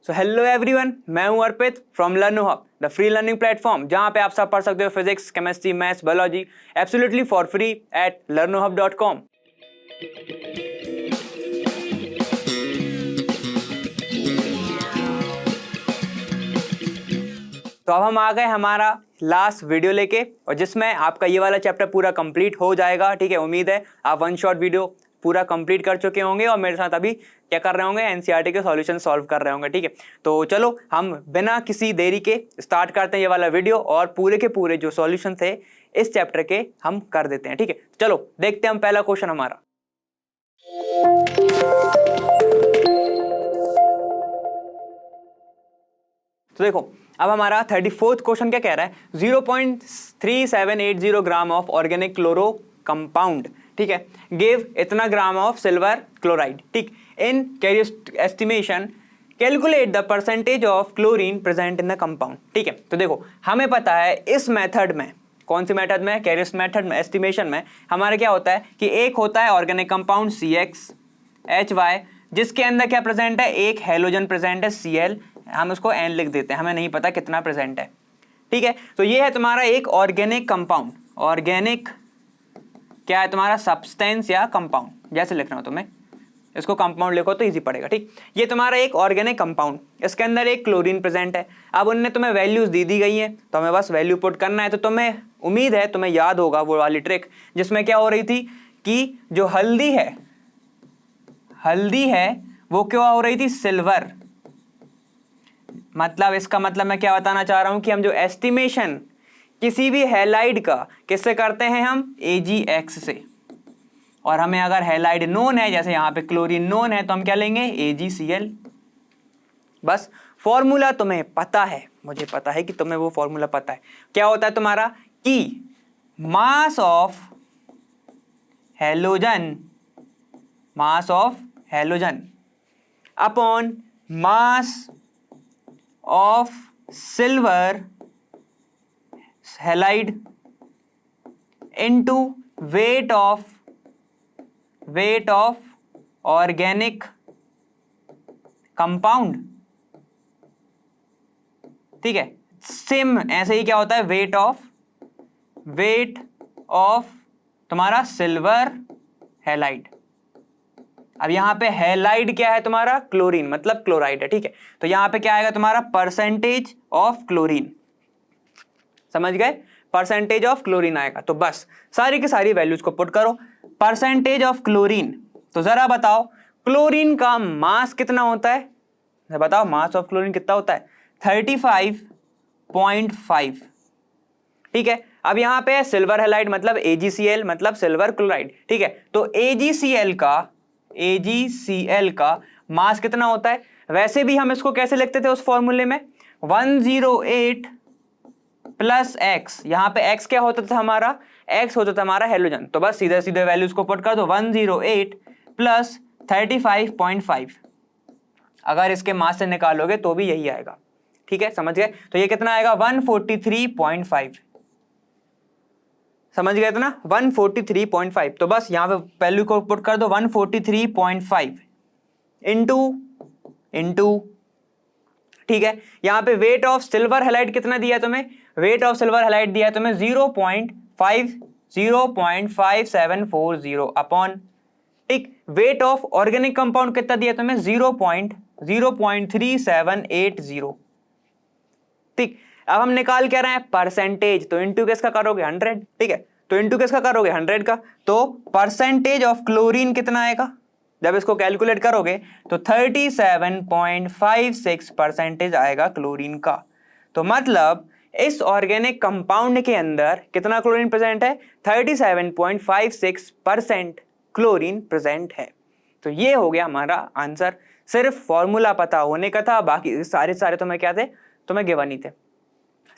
So hello everyone, मैं हूं Arpit from Learnohub, the free learning platform जहां पे आप सब पढ़ सकते हो physics, chemistry, maths, biology absolutely for free at learnohub.com। तो अब हम आ गए हमारा लास्ट वीडियो लेके, और जिसमें आपका ये वाला चैप्टर पूरा कंप्लीट हो जाएगा। ठीक है, उम्मीद है आप वन शॉट वीडियो पूरा कंप्लीट कर चुके होंगे और मेरे साथ अभी क्या कर रहे होंगे, एनसीईआरटी के सॉल्यूशन सॉल्व कर रहे होंगे। ठीक है, तो चलो हम बिना किसी देरी के स्टार्ट करते हैं ये वाला वीडियो, और पूरे के पूरे जो सॉल्यूशन थे इस चैप्टर के हम कर देते हैं। ठीक है, चलो देखते हैं हम पहला क्वेश्चन हमारा। तो देखो अब हमारा 34th क्वेश्चन क्या कह रहा है, 0.3780 gram of organic chloro compound, ठीक है, गिव इतना ग्राम ऑफ सिल्वर क्लोराइड। ठीक, in Carius estimation calculate the percentage of chlorine present in the compound. ठीक है, तो देखो हमें पता है इस मेथड में, कौन सी मेथड में, कैरियस मेथड में, एस्टिमेशन में हमारा क्या होता है कि एक होता है ऑर्गेनिक कंपाउंड CXHY, जिसके अंदर क्या प्रेजेंट है, एक हेलोजन प्रेजेंट है Cl, हम उसको N लिख देते हैं, हमें नहीं पता कितना प्रेजेंट है। ठीक है, तो ये है तुम्हारा एक ऑर्गेनिक कंपाउंड। ऑर्गेनिक क्या है तुम्हारा, सब्सटेंस या कंपाउंड, जैसे लिखना हो तुम्हें, इसको कंपाउंड लिखो तो इजी पड़ेगा। ठीक, ये तुम्हारा एक ऑर्गेनिक कंपाउंड, इसके अंदर एक क्लोरीन प्रेजेंट है। अब उनने तुम्हें वैल्यूज दी गई है, तो हमें बस वैल्यू पुट करना है। तो तुम्हें उम्मीद है तुम्हें याद होगा वो वाली ट्रिक, जिसमें क्या हो रही थी कि जो हल्दी है वो क्या हो रही थी, सिल्वर। मतलब इसका मतलब मैं क्या बताना चाह रहा हूं कि हम जो एस्टिमेशन किसी भी हैलाइड का किससे करते हैं, हम AgX से, और हमें अगर हैलाइड नोन है, जैसे यहां पे क्लोरीन नोन है, तो हम क्या लेंगे, AgCl। बस फॉर्मूला तुम्हें पता है, मुझे पता है कि तुम्हें वो फॉर्मूला पता है। क्या होता है तुम्हारा कि mass of halogen upon mass of silver halide into weight of organic compound. ठीक है, सेम ऐसे ही क्या होता है, वेट ऑफ तुम्हारा सिल्वर हैलाइड। अब यहां पे हैलाइड क्या है तुम्हारा, क्लोरीन, मतलब क्लोराइड है। ठीक है, तो यहां पे क्या आएगा तुम्हारा, परसेंटेज ऑफ क्लोरीन। समझ गए, परसेंटेज ऑफ क्लोरीन आएगा। तो बस सारी की सारी वैल्यूज को पुट करो। परसेंटेज ऑफ क्लोरीन, तो जरा बताओ क्लोरीन का मास कितना होता है, बताओ मास ऑफ क्लोरीन कितना होता है, 35.5। ठीक है, अब यहां पे सिल्वर हैलाइड मतलब AgCl, मतलब सिल्वर क्लोराइड। ठीक है, तो AgCl का मास कितना होता है, वैसे भी हम इसको कैसे लिखते थे उस फॉर्मूले में, 108 प्लस x, यहां पे x क्या होता था हमारा, x होता था हमारा हेलोजन। तो बस सीधे सीधे वैल्यूज को पुट कर दो, 108 प्लस 35.5, अगर इसके मास से निकालोगे तो भी यही आएगा। ठीक है, समझ गए, तो ये कितना आएगा, 143.5। समझ गए ना, 143.5। तो बस यहां पे वैल्यू को पुट कर दो, 143.5 इंटू ठीक है, यहां पे वेट ऑफ सिल्वर हैलाइड कितना दिया तुम्हें, वेट ऑफ सिल्वर हैलाइड दिया तुम्हें 0.570 अपॉन, ठीक, वेट ऑफ ऑर्गेनिक कंपाउंड कितना दिया तुम्हें, 0.3780। ठीक, अब हम निकाल क्या रहे हैं, परसेंटेज, तो इंटू किसका करोगे, 100। ठीक है, तो इंटू किसका करोगे, 100 का, तो परसेंटेज ऑफ क्लोरीन कितना आएगा, जब इसको कैलकुलेट करोगे तो 37.56% आएगा क्लोरीन का। तो मतलब इस ऑर्गेनिक कंपाउंड के अंदर कितना क्लोरीन प्रेजेंट है, 37.56% क्लोरीन प्रेजेंट है। तो ये हो गया हमारा आंसर। सिर्फ फॉर्मूला पता होने का था, बाकी सारे तुम्हें क्या थे, तुम्हें गिवन ही थे।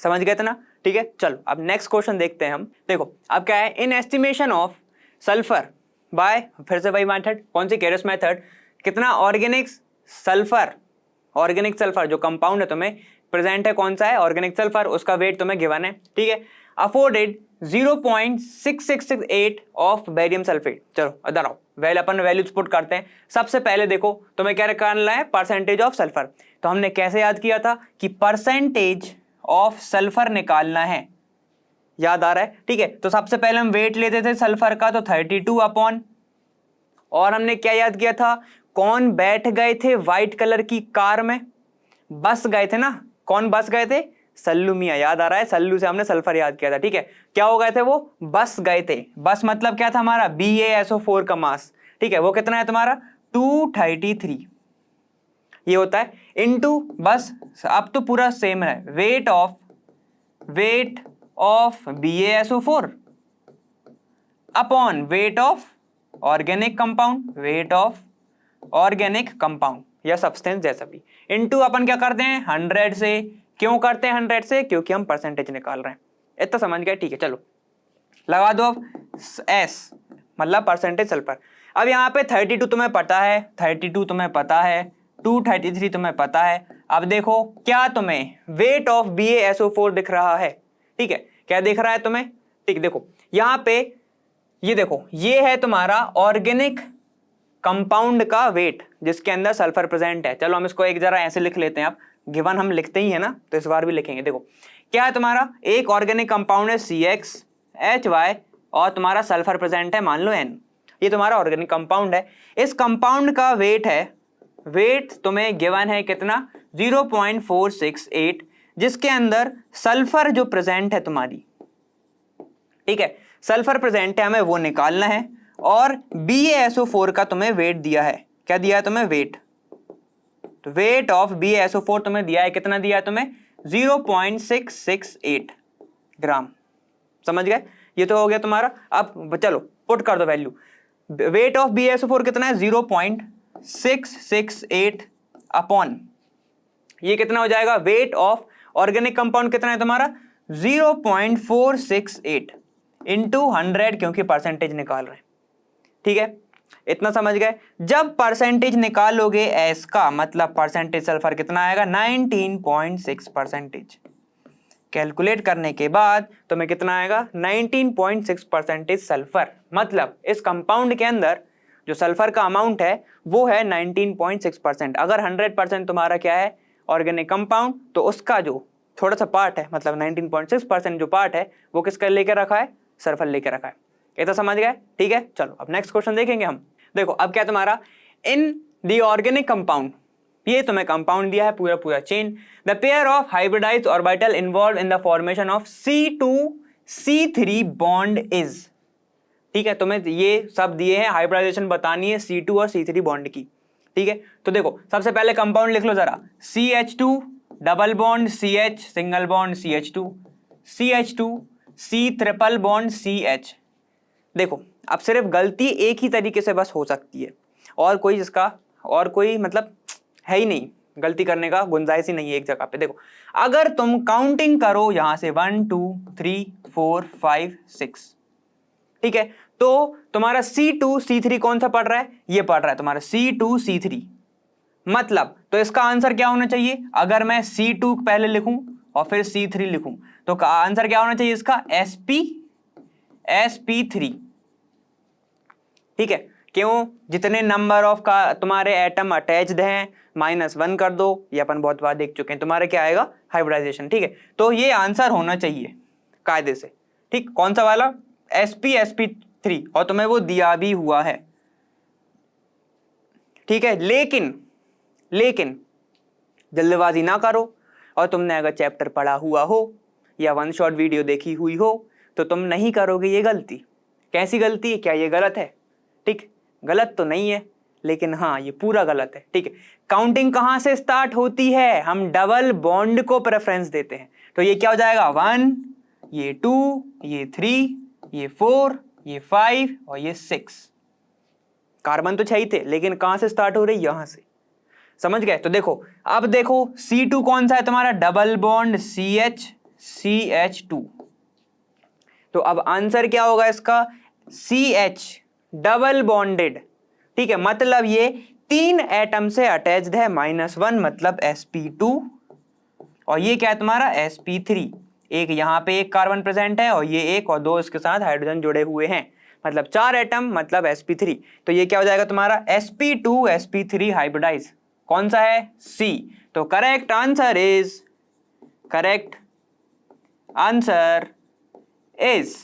समझ गए थे ना। ठीक है, चलो अब नेक्स्ट क्वेश्चन देखते हैं हम। देखो अब क्या है, in estimation of sulphur by, फिर से वही मेथड, कौन सी, कैरियस मेथड, कितना ऑर्गेनिक सल्फर जो कंपाउंड है तुम्हें प्रेजेंट है, कौन सा है, ऑर्गेनिक सल्फर, उसका वेट तुम्हें गिवन है। ठीक है, अफोर्डेड 0.6668 ऑफ बेरियम सल्फेट। चलो इधर आओ, अपन वैल्यूज पुट करते हैं। सबसे पहले देखो तुम्हें क्या निकालना है, परसेंटेज ऑफ सल्फर। तो हमने कैसे याद किया था कि परसेंटेज ऑफ सल्फर निकालना है, याद आ रहा है? ठीक है, तो सबसे पहले हम वेट लेते थे सल्फर का, तो 32 अपॉन, और हमने क्या याद किया था, कौन बैठ गए थे व्हाइट कलर की कार में, बस गए थे ना, कौन बस गए थे, सल्लू मियां, याद आ रहा है? सल्लू से हमने सल्फर याद किया था। ठीक है, क्या हो गए थे वो, बस गए थे। बस मतलब क्या था हमारा, BaSO4 का मास। ठीक है, वो कितना है तुम्हारा 233 ये होता है, इनटू बस अब तो पूरा सेम है, weight of BaSO4 upon weight of organic compound, weight of organic compound या सब्सटेंस जैसा भी, इनटू अपन क्या करते हैं 100 से। क्यों करते हैं 100 से, क्योंकि हम परसेंटेज निकाल रहे हैं। इतना समझ गए? ठीक है, चलो लगा दो अब S मतलब परसेंटेज सल्फर। अब यहाँ पे 32 तुम्हें पता है, 32 तुम्हें पता है, 233 तुम्हें पता है। अब देखो क्या तुम्हें वेट ऑफ BaSO4 दिख रहा है? ठीक है, क्या दिख रहा है तुम्हें? ठीक, देखो यहाँ पे ये देखो, ये है तुम्हारा ऑर्गेनिक कंपाउंड का वेट जिसके अंदर सल्फर प्रेजेंट है। चलो हम इसको एक जरा ऐसे लिख लेते हैं, अब गिवन हम लिखते ही है ना, तो इस बार भी लिखेंगे। देखो क्या है तुम्हारा, एक ऑर्गेनिक कंपाउंड है CXHY और तुम्हारा सल्फर प्रेजेंट है मान लो N, ये तुम्हारा ऑर्गेनिक कंपाउंड है। इस कंपाउंड का वेट है, वेट तुम्हें गिवन है कितना 0.468, जिसके अंदर सल्फर जो प्रेजेंट है तुम्हारी, ठीक है, सल्फर प्रेजेंट है, हमें वो निकालना है। और BaSO4 का तुम्हें वेट दिया है, क्या दिया है तुम्हें, वेट। तो वेट ऑफ BaSO4 तुम्हें दिया है, कितना दिया है तुम्हें 0.668 ग्राम। समझ गए? ये तो हो गया तुम्हारा। अब चलो पुट कर दो वैल्यू, वेट ऑफ BaSO4 कितना है 0.668 अपॉन ये कितना हो जाएगा, वेट ऑफ ऑर्गेनिक कंपाउंड कितना है तुम्हारा 0.468 इंटू 100, क्योंकि परसेंटेज निकाल रहे हैं। ठीक है, इतना समझ गए? जब परसेंटेज निकालोगे एस का मतलब परसेंटेज सल्फर कितना आएगा 19.6%। कैलकुलेट करने के बाद तुम्हें कितना आएगा 19.6% सल्फर, मतलब इस कंपाउंड के अंदर जो सल्फर का अमाउंट है वो है 19.6%। अगर 100% तुम्हारा क्या है ऑर्गेनिक कंपाउंड, तो उसका जो थोड़ा सा पार्ट है मतलब 19.6% जो पार्ट है वो किसका लेकर रखा है, सल्फर लेकर रखा है। ये तो समझ गए? ठीक है, चलो अब नेक्स्ट क्वेश्चन देखेंगे हम। देखो अब क्या तुम्हारा, इन द ऑर्गेनिक कंपाउंड, ये तुम्हें कंपाउंड दिया है पूरा chain, the pair of hybridised orbital involve in the formation of C2C3 bond is. ठीक है, तुम्हें ये सब दिए हैं, हाइब्रिडाइजेशन बतानी है C2 और C3 बॉन्ड की। ठीक है, तो देखो सबसे पहले कंपाउंड लिख लो जरा, CH2 double bond CH single bond CH2, CH2 C triple bond CH। देखो अब सिर्फ गलती एक ही तरीके से बस हो सकती है, और कोई इसका और कोई मतलब है ही नहीं, गलती करने का गुंजाइश ही नहीं है एक जगह पे। देखो अगर तुम काउंटिंग करो यहां से 1 2 3 4 5 6, ठीक है, तो तुम्हारा C2C3 कौन सा पढ़ रहा है, ये पढ़ रहा है तुम्हारा C2C3, मतलब तो इसका आंसर क्या होना चाहिए, अगर मैं C2 पहले लिखूं और फिर C3 लिखूं तो आंसर क्या होना चाहिए इसका sp3। ठीक है, क्यों, जितने नंबर ऑफ का तुम्हारे एटम अटैच्ड हैं -1 कर दो, ये अपन बहुत बार देख चुके हैं, तुम्हारे क्या आएगा हाइब्रिडाइजेशन। ठीक है, तो ये आंसर होना चाहिए कायदे से। ठीक, कौन सा वाला, sp3, और तुम्हें वो दिया भी हुआ है। ठीक है, लेकिन जल्दबाजी ना करो, और तुमने अगर चैप्टर पढ़ा हुआ हो या 1 शॉट वीडियो देखी हुई हो तो तुम नहीं करोगे ये गलती। कैसी गलती है, क्या ये गलत है? ठीक, गलत तो नहीं है, लेकिन हाँ ये पूरा गलत है। ठीक है, काउंटिंग कहां से स्टार्ट होती है, हम डबल बॉन्ड को प्रेफरेंस देते हैं। तो ये क्या हो जाएगा 1, ये 2, ये 3, ये 4, ये 5 और ये 6। कार्बन तो चाहिए थे, लेकिन कहां से स्टार्ट हो रही, यहां से। समझ गए? तो देखो अब देखो C2 कौन सा है तुम्हारा, डबल बॉन्ड CH2। तो अब आंसर क्या होगा इसका, CH डबल बॉन्डेड। ठीक है, मतलब ये 3 एटम से अटैच्ड है, -1 मतलब sp2, और ये क्या है तुम्हारा sp3। एक यहां पे एक कार्बन प्रेजेंट है और ये एक और 2 इसके साथ हाइड्रोजन जुड़े हुए हैं, मतलब 4 एटम मतलब sp3, तो ये क्या हो जाएगा तुम्हारा sp2 sp3 हाइब्रिडाइज। कौन सा है? C। तो करेक्ट आंसर इज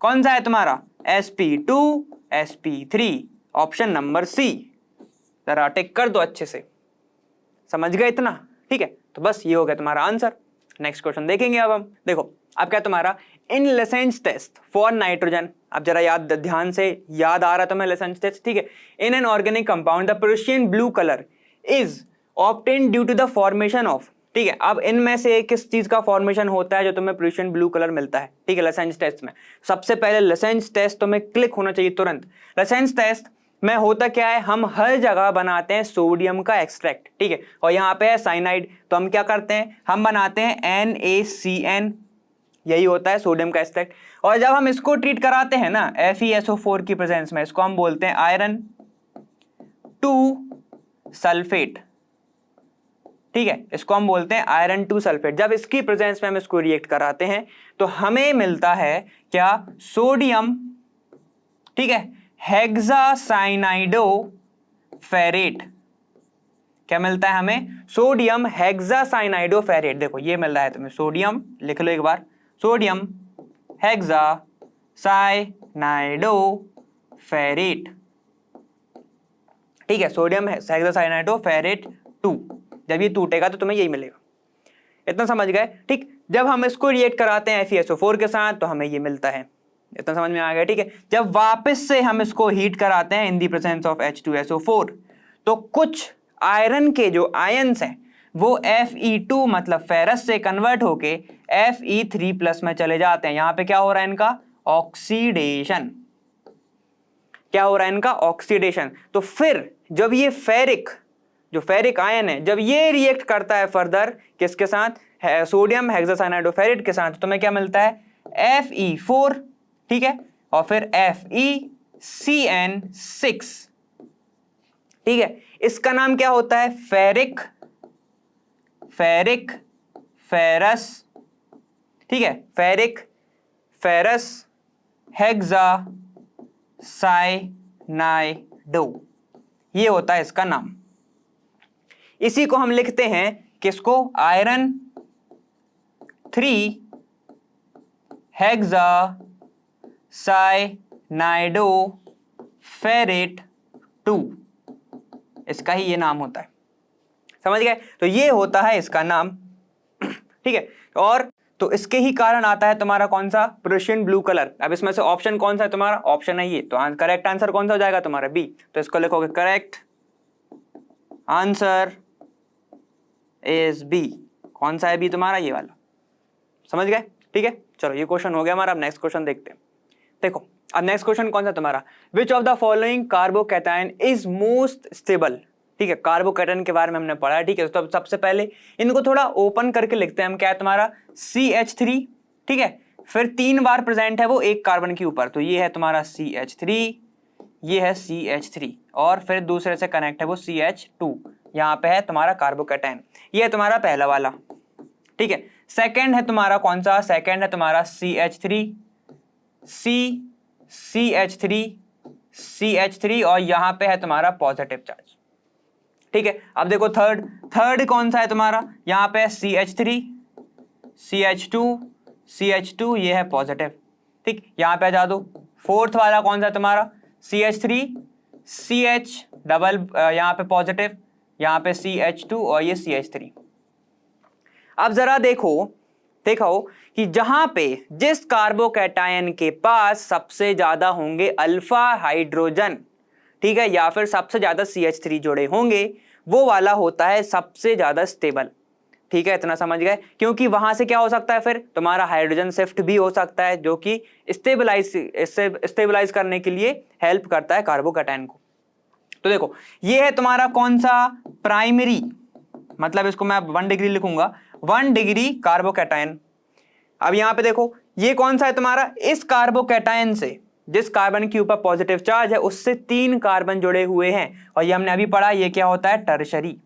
कौन सा है तुम्हारा? sp2 sp3, option number C। जरा टिक कर दो अच्छे से, समझ गए इतना? ठीक है, तो बस ये हो गया तुम्हारा आंसर। नेक्स्ट क्वेश्चन देखेंगे अब हम। देखो अब क्या तुम्हारा इन लेसेंस टेस्ट फॉर नाइट्रोजन, अब जरा ध्यान से याद आ रहा तुम्हें लेसेंस टेस्ट, ठीक है। In an organic compound the Prussian blue colour is obtained due to the formation of, ठीक है। अब इनमें से किस चीज का फॉर्मेशन होता है जो तुम्हें प्रूशियन ब्लू कलर मिलता है, ठीक है, लेसेंस टेस्ट में। सबसे पहले लेसेंस टेस्ट तुम्हें क्लिक होना चाहिए तुरंत। लेसेंस टेस्ट में होता क्या है, हम हर जगह बनाते हैं सोडियम का एक्सट्रैक्ट, ठीक है, और यहाँ पे है साइनाइड, तो हम क्या करते हैं, हम बनाते हैं NaCN, यही होता है सोडियम का एक्सट्रैक्ट। और जब हम इसको ट्रीट कराते हैं ना FeSO4 की प्रेजेंस में, इसको हम बोलते हैं आयरन 2 सल्फेट, ठीक है, इसको हम बोलते हैं आयरन 2 सल्फेट। जब इसकी प्रेजेंस में हम इसको रिएक्ट कराते हैं तो हमें मिलता है क्या? सोडियम, ठीक है, हेक्सासाइनाइडो फेरेट। क्या मिलता है हमें? Sodium hexacyanido ferrate. देखो ये मिल रहा है तुम्हें, सोडियम लिख लो एक बार, सोडियम हेक्सासाइनाइडो फेरेट, ठीक है, सोडियम हेक्सासाइनाइडो फेरेट 2। जब ये टूटेगा तो तुम्हें यही मिलेगा, इतना समझ गए? ठीक, जब हम इसको रिएक्ट कराते हैं FeSO4 के साथ तो हमें ये मिलता है, इतना समझ में आ गया, ठीक है। जब वापस से हम इसको हीट कराते हैं इन दी प्रेजेंस ऑफ H2SO4 तो कुछ आयरन के जो आयंस हैं वो Fe2 मतलब फेरस से कन्वर्ट होके Fe3+ में चले जाते हैं। यहां पे क्या हो रहा है इनका? ऑक्सीडेशन। क्या हो रहा है इनका? ऑक्सीडेशन। तो फिर जब ये जो फेरिक आयन है, जब ये रिएक्ट करता है फर्दर किसके साथ? सोडियम हेक्सासाइनाइडो फेरेट के साथ, तो तुम्हें क्या मिलता है? Fe4, ठीक है, और फिर FeCN6, ठीक है। इसका नाम क्या होता है? फेरस, ठीक है, फेरस हेक्सासाइनाइडो, ये होता है इसका नाम। इसी को हम लिखते हैं किसको? आयरन 3 हेक्सासाइनाइडो फेरेट 2, इसका ही ये नाम होता है, समझ गए? तो ये होता है इसका नाम, ठीक है। और तो इसके ही कारण आता है तुम्हारा कौन सा? Prussian blue colour. अब इसमें से ऑप्शन कौन सा है तुम्हारा? ऑप्शन है ये, तो करेक्ट आंसर कौन सा हो जाएगा तुम्हारा? बी। तो इसको लिखोगे करेक्ट आंसर इज बी। कौन सा है बी तुम्हारा? ये वाला, समझ गए? ठीक है, चलो ये क्वेश्चन हो गया हमारा। अब नेक्स्ट क्वेश्चन देखते हैं। देखो अब नेक्स्ट क्वेश्चन कौन सा तुम्हारा? Which of the following carbocation is most stable, ठीक है, कार्बोकैटायन के बारे में हमने पढ़ा है, ठीक है। तो सबसे पहले इनको थोड़ा ओपन करके लिखते हैं हम। क्या है तुम्हारा? CH3, ठीक है, फिर 3 बार प्रेजेंट है वो एक कार्बन के ऊपर, तो ये है तुम्हारा CH3, ये है CH3, और फिर दूसरे से कनेक्ट है वो CH2, यहाँ पे है तुम्हारा कार्बोकैटायन। ये है तुम्हारा पहला वाला, ठीक है। सेकंड है तुम्हारा कौन सा? सेकंड है तुम्हारा CH3 और यहाँ पे है तुम्हारा पॉजिटिव चार्ज, ठीक है। अब देखो थर्ड कौन सा है तुम्हारा? यहाँ पे CH3 CH2 ये है पॉजिटिव, ठीक, यहाँ पे आ जा दो। फोर्थ वाला कौन सा है तुम्हारा? CH3 CH डबल, यहाँ पे पॉजिटिव, यहाँ पे CH2 और ये CH3। अब जरा देखो कि जहां पे जिस कार्बोकैटायन के पास सबसे ज्यादा होंगे अल्फा हाइड्रोजन, ठीक है, या फिर सबसे ज्यादा CH3 जोड़े होंगे, वो वाला होता है सबसे ज्यादा स्टेबल, ठीक है, इतना समझ गए? क्योंकि वहां से क्या हो सकता है? फिर तुम्हारा हाइड्रोजन शिफ्ट भी हो सकता है, जो कि स्टेबलाइज करने के लिए हेल्प करता है कार्बोकैटायन को। तो देखो ये है तुम्हारा कौन सा? प्राइमरी, मतलब इसको मैं 1 डिग्री लिखूंगा, 1 डिग्री कार्बोकैटायन। अब यहां पे देखो ये कौन सा है तुम्हारा? इस कार्बोकैटायन से जिस कार्बन के ऊपर पॉजिटिव चार्ज है उससे 3 कार्बन जुड़े हुए हैं, और ये हमने अभी पढ़ा, ये क्या होता है? टर्शरी।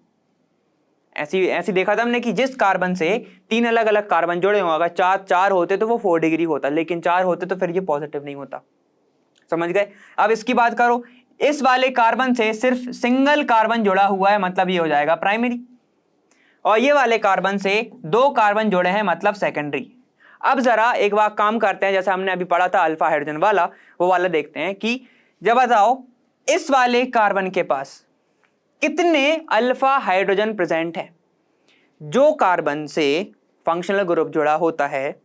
ऐसी देखा था हमने कि जिस कार्बन से 3 अलग अलग कार्बन जुड़े हों, अगर चार होते तो वो 4 डिग्री होता, लेकिन 4 होते तो फिर ये पॉजिटिव नहीं होता, समझ गए। अब इसकी बात करो, इस वाले कार्बन से सिर्फ सिंगल कार्बन जुड़ा हुआ है, मतलब ये हो जाएगा प्राइमरी, और ये वाले कार्बन से 2 कार्बन जुड़े हैं, मतलब सेकेंडरी। अब जरा एक बार काम करते हैं, जैसे हमने अभी पढ़ा था अल्फा हाइड्रोजन वाला, वो वाला देखते हैं कि जब बताओ इस वाले कार्बन के पास कितने अल्फा हाइड्रोजन प्रेजेंट है। जो कार्बन से फंक्शनल ग्रुप जुड़ा होता है,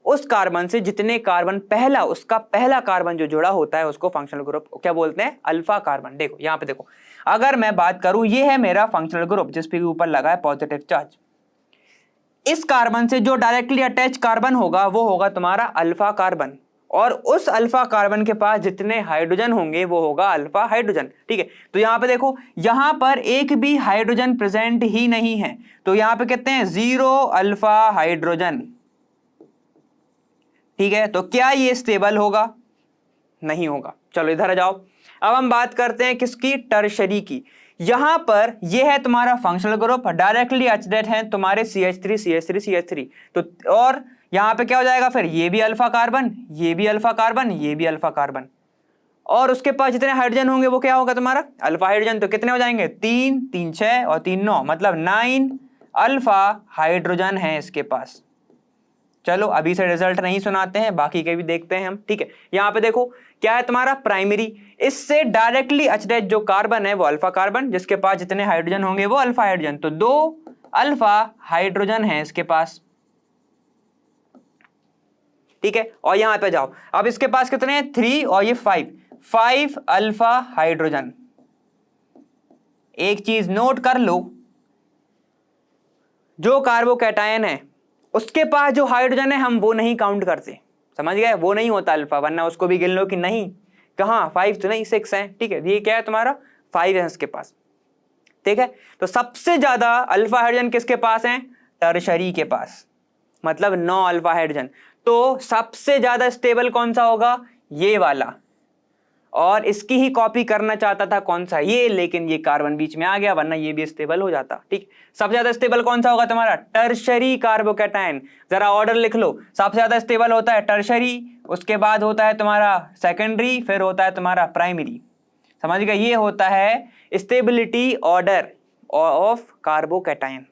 उस कार्बन से जितने कार्बन उसका पहला कार्बन जो जुड़ा होता है उसको फंक्शनल ग्रुप क्या बोलते हैं, अल्फा कार्बन। देखो यहां पे देखो, अगर मैं बात करूं ये है मेरा फंक्शनल ग्रुप जिस पे ऊपर लगा है पॉजिटिव चार्ज, इस कार्बन से जो डायरेक्टली अटैच कार्बन होगा वो होगा तुम्हारा अल्फा कार्बन, और उस अल्फा कार्बन के पास जितने हाइड्रोजन होंगे वो होगा अल्फा हाइड्रोजन। ठीक है, तो यहां पे देखो, यहां पर एक भी हाइड्रोजन प्रेजेंट ही नहीं है, तो यहां पे कहते हैं 0 अल्फा हाइड्रोजन। ठीक है, तो क्या ये स्टेबल होगा, नहीं होगा। चलो इधर आ जाओ, अब हम बात करते हैं किसकी, टर्शरी की। यहां पर ये है तुम्हारा फंक्शनल ग्रुप, डायरेक्टली अटैच्ड है तुम्हारे CH3 CH3 CH3, तो और यहां पे क्या हो जाएगा फिर, ये भी अल्फा कार्बन, ये भी अल्फा कार्बन, ये भी अल्फा कार्बन, और उसके पास जितने हाइड्रोजन होंगे वो क्या होगा तुम्हारा, अल्फा हाइड्रोजन। तो कितने हो जाएंगे, 3 3 6 और 3 9, मतलब 9 अल्फा हाइड्रोजन है इसके पास। चलो अभी से रिजल्ट नहीं सुनाते हैं, बाकी के भी देखते हैं हम। ठीक है, यहां पे देखो क्या है तुम्हारा प्राइमरी, इससे डायरेक्टली अटैच्ड जो कार्बन है वो अल्फा कार्बन, जिसके पास जितने हाइड्रोजन होंगे वो अल्फा हाइड्रोजन, तो 2 अल्फा हाइड्रोजन है इसके पास। ठीक है, और यहां पे जाओ, अब इसके पास कितने हैं, 3 और ये 5 अल्फा हाइड्रोजन। एक चीज नोट कर लो, जो कार्बोकैटायन है उसके पास जो हाइड्रोजन है हम वो नहीं काउंट करते, समझ गए, वो नहीं होता अल्फा, वरना उसको भी गिन लो कि नहीं, कहां 5 तो नहीं 6 है। ठीक है, ये क्या है तुम्हारा 5 है इसके पास। ठीक है, तो सबसे ज्यादा अल्फा हाइड्रोजन किसके पास है, टर्शरी के पास, मतलब 9 अल्फा हाइड्रोजन। तो सबसे ज्यादा स्टेबल कौन सा होगा, ये वाला, और इसकी ही कॉपी करना चाहता था कौन सा, ये, लेकिन ये कार्बन बीच में आ गया, वरना ये भी स्टेबल हो जाता। ठीक, सबसे ज्यादा स्टेबल कौन सा होगा तुम्हारा, टर्शरी कार्बोकैटायन। जरा ऑर्डर लिख लो, सबसे ज्यादा स्टेबल होता है टर्शरी, उसके बाद होता है तुम्हारा सेकेंडरी, फिर होता है तुम्हारा प्राइमरी। समझ गए, ये होता है स्टेबिलिटी ऑर्डर ऑफ कार्बोकैटायन,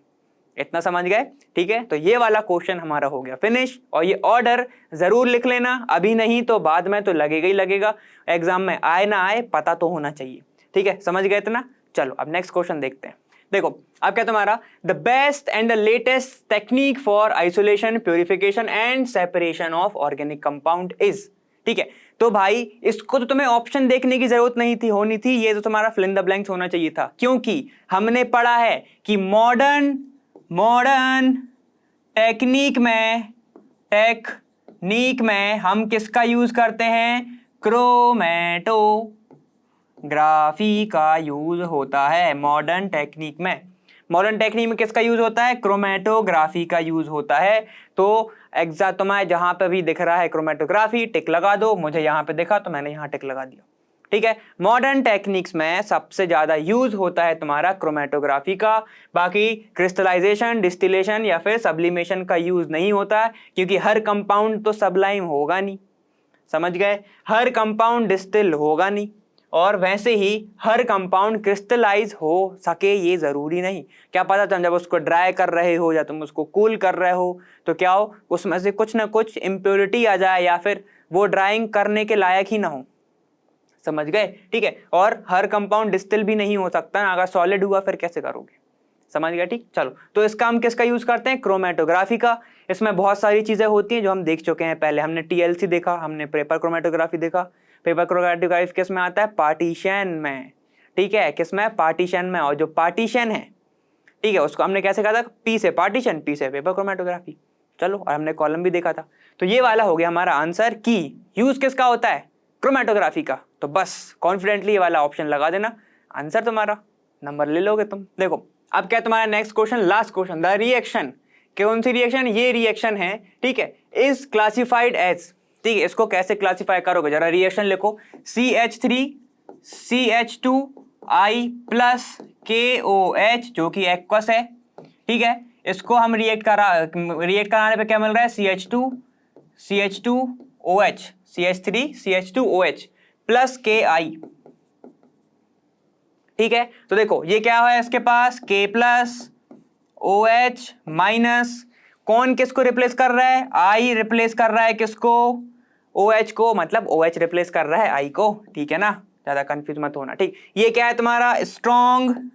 इतना समझ गए। ठीक है, तो ये वाला क्वेश्चन हमारा हो गया फिनिश, और ये ऑर्डर जरूर लिख लेना, अभी नहीं तो बाद में तो लगेगा ही लगेगा, एग्जाम में आए ना आए पता तो होना चाहिए। ठीक है, समझ गए इतना। चलो अब नेक्स्ट क्वेश्चन देखते हैं। देखो अब क्या तुम्हारा, the best and the latest technique for isolation, purification and separation of organic compound is. ठीक है, तो भाई इसको तो तुम्हें ऑप्शन देखने की जरूरत नहीं थी, होनी थी, ये तो तुम्हारा फिल इन द ब्लैंक्स होना चाहिए था, क्योंकि हमने पढ़ा है कि मॉडर्न टेक्निक में हम किसका यूज करते हैं, क्रोमैटोग्राफी का यूज होता है। मॉडर्न टेक्निक में किसका यूज होता है, क्रोमैटोग्राफी का यूज होता है। तो एग्जैक्ट तुम्हें जहां पे भी दिख रहा है क्रोमैटोग्राफी टिक लगा दो, मुझे यहां पे देखा तो मैंने यहां टिक लगा दिया। ठीक है, मॉडर्न टेक्निक्स में सबसे ज्यादा यूज होता है तुम्हारा क्रोमैटोग्राफी का, बाकी क्रिस्टलाइजेशन, डिस्टिलेशन या फिर सब्लिमेशन का यूज नहीं होता है, क्योंकि हर कंपाउंड तो सब्लाइम होगा नहीं, समझ गए, हर कंपाउंड डिस्टिल होगा नहीं, और वैसे ही हर कंपाउंड क्रिस्टलाइज हो सके ये जरूरी नहीं। क्या पता तुम जब उसको ड्राई कर रहे हो या तुम उसको कूल कर रहे हो तो क्या हो, उसमें से कुछ ना कुछ इम्प्योरिटी आ जाए, या फिर वो ड्राइंग करने के लायक ही ना हो, समझ गए। ठीक है, और हर कंपाउंड डिस्टिल भी नहीं हो सकता ना, अगर सॉलिड हुआ फिर कैसे करोगे, समझ गया। ठीक, चलो तो इसका हम किसका यूज करते हैं, क्रोमैटोग्राफी का। इसमें बहुत सारी चीजें होती हैं जो हम देख चुके हैं पहले, हमने TLC देखा, हमने पेपर क्रोमैटोग्राफी देखा। पेपर क्रोमैटोग्राफी किस में आता है, पार्टीशन में। ठीक है, किस में, पार्टीशन में, और जो पार्टीशन है, ठीक है, उसको हमने कैसे कहा था, P से पार्टीशन, P से पेपर क्रोमैटोग्राफी। चलो, और हमने कॉलम भी देखा था, तो ये वाला हो गया हमारा आंसर की यूज किसका होता है, क्रोमैटोग्राफी का। तो बस कॉन्फिडेंटली ये वाला ऑप्शन लगा देना, आंसर तुम्हारा, नंबर ले लोगे तुम। देखो अब क्या तुम्हारा next question, last question, the reaction, कौन सी रिएक्शन, ये रिएक्शन है, ठीक है, इज क्लासिफाइड एज। ठीक है, इसको कैसे क्लासिफाई करोगे, जरा रिएक्शन लिखो, CH3CH2I प्लस KOH जो कि एक्वस है। ठीक है, इसको हम रिएक्ट कराने पे क्या मिल रहा है, CH2CH2OH, CH3CH2OH। प्लस के आई। ठीक है, तो देखो ये क्या है इसके पास, K प्लस OH माइनस, कौन किसको रिप्लेस कर रहा है, I रिप्लेस कर रहा है किसको, OH को, मतलब OH रिप्लेस कर रहा है I को। ठीक है ना, ज्यादा कंफ्यूज मत होना। ठीक, ये क्या है तुम्हारा स्ट्रॉन्ग,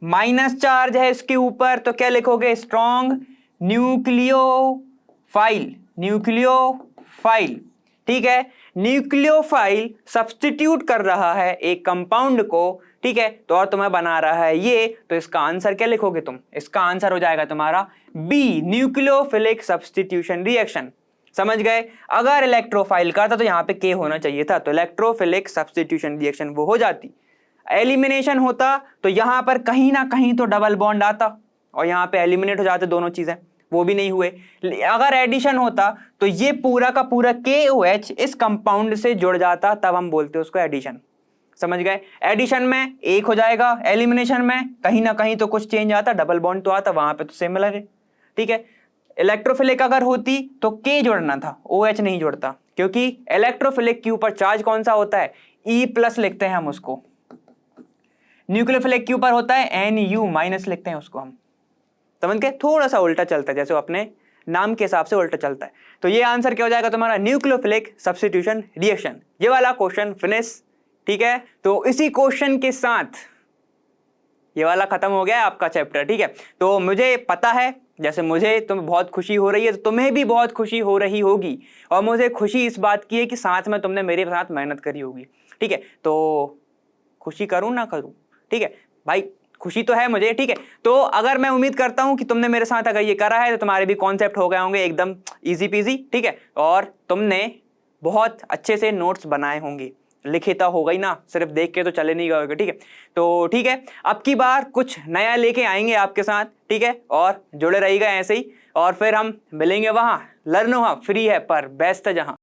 माइनस चार्ज है इसके ऊपर, तो क्या लिखोगे, स्ट्रॉन्ग न्यूक्लियोफाइल, न्यूक्लियोफाइल। ठीक है, न्यूक्लियोफाइल सब्स्टिट्यूट कर रहा है एक कंपाउंड को। ठीक है, तो और तुम्हें बना रहा है ये, तो इसका आंसर क्या लिखोगे तुम, इसका आंसर हो जाएगा तुम्हारा बी, न्यूक्लियोफिलिक सब्स्टिट्यूशन रिएक्शन। समझ गए, अगर इलेक्ट्रोफाइल का था तो यहाँ पे के होना चाहिए था, तो इलेक्ट्रोफिलिक सब्स्टिट्यूशन रिएक्शन वो हो जाती। एलिमिनेशन होता तो यहाँ पर कहीं ना कहीं तो डबल बॉन्ड आता और यहाँ पे एलिमिनेट हो जाते दोनों चीजें, वो भी नहीं हुए। अगर एडिशन होता तो ये पूरा का पूरा KOH इस कंपाउंड से जुड़ जाता, तब हम बोलते उसको एडिशन। समझ गए, एडिशन में एक हो जाएगा, एलिमिनेशन में कहीं ना कहीं तो कुछ चेंज आता, डबल बॉन्ड तो आता, वहां पे तो सिमिलर है। ठीक है, इलेक्ट्रोफिलिक अगर होती तो K जोड़ना था, OH नहीं जोड़ता, क्योंकि इलेक्ट्रोफिलिक के ऊपर चार्ज कौन सा होता है, E+ लिखते हैं हम उसको। न्यूक्लियोफिलिक के ऊपर होता है Nu- लिखते हैं उसको हम। समझ गए, थोड़ा सा उल्टा चलता है, जैसे अपने नाम के हिसाब से उल्टा चलता है। तो ये आंसर क्या हो जाएगा तुम्हारा, न्यूक्लियोफिलिक सब्स्टिट्यूशन रिएक्शन। ये वाला क्वेश्चन फिनिश। ठीक है, तो इसी क्वेश्चन के साथ ये वाला खत्म हो गया है आपका चैप्टर। ठीक है, तो मुझे पता है जैसे मुझे तुम्हें बहुत खुशी हो रही है, तो तुम्हें भी बहुत खुशी हो रही होगी, और मुझे खुशी इस बात की है कि साथ में तुमने मेरे साथ मेहनत करी होगी। ठीक है, तो खुशी करूं ना करूं, ठीक है भाई, खुशी तो है मुझे। ठीक है, तो अगर मैं उम्मीद करता हूं कि तुमने मेरे साथ अगर ये करा है तो तुम्हारे भी कॉन्सेप्ट हो गए होंगे एकदम इजी पीजी। ठीक है, और तुमने बहुत अच्छे से नोट्स बनाए होंगे, लिखे तो होगा ही ना, सिर्फ देख के तो चले नहीं गए। ठीक है, तो ठीक है, अब की बार कुछ नया लेके आएंगे आपके साथ। ठीक है, और जुड़े रहिएगा ऐसे ही, और फिर हम मिलेंगे वहां, लर्न वहां फ्री है पर बेस्ट है जहां।